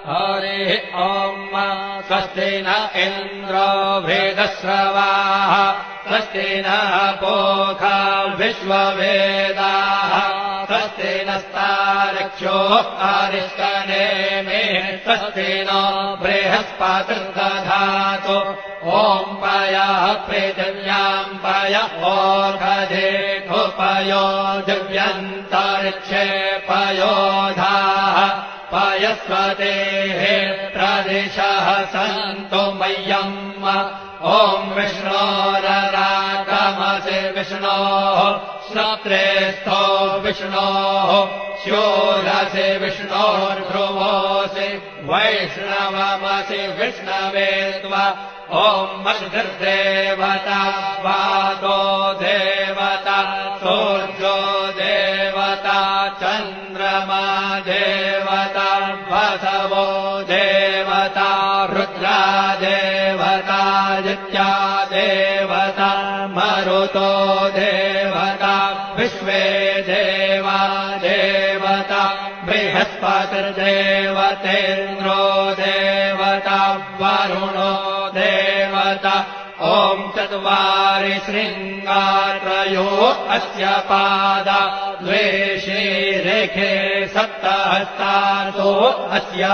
हरिः ॐ स्वस्ति न इन्द्रो वेदस्रवाः स्वस्ति नः पूषा विश्ववेदाः स्वस्ति नस्तार्क्ष्यो अरिष्टनेमिः स्वस्ति नो बृहस्पतिर्दधातु ॐ पयः पृथिव्याम् पय ओषधेषु दिव्यन्तरिक्षे पयोधाः पयस्वतेः प्रदिशः सन्तु मह्यम् ॐ विष्णोररागमसि विष्णोः श्रोत्रेस्थो विष्णोः शूरसि विष्णोर्ध्रुवोऽसि वैष्णवमसि विष्णवे त्वा ॐ मरुद्देवता वातो देवता सूर्यो देवता चन्द्रमा देवता वसवो देवता रुद्रा देवता नित्या देवता मरुतो देवता विश्वे देवा देवता बृहस्पतिर्देवतेन्द्रो देवता वरुणो देवता ॐ चत्वारि शृङ्गात्रयो अस्य पादा द्वे शीरेखे सप्तहस्तासो अस्य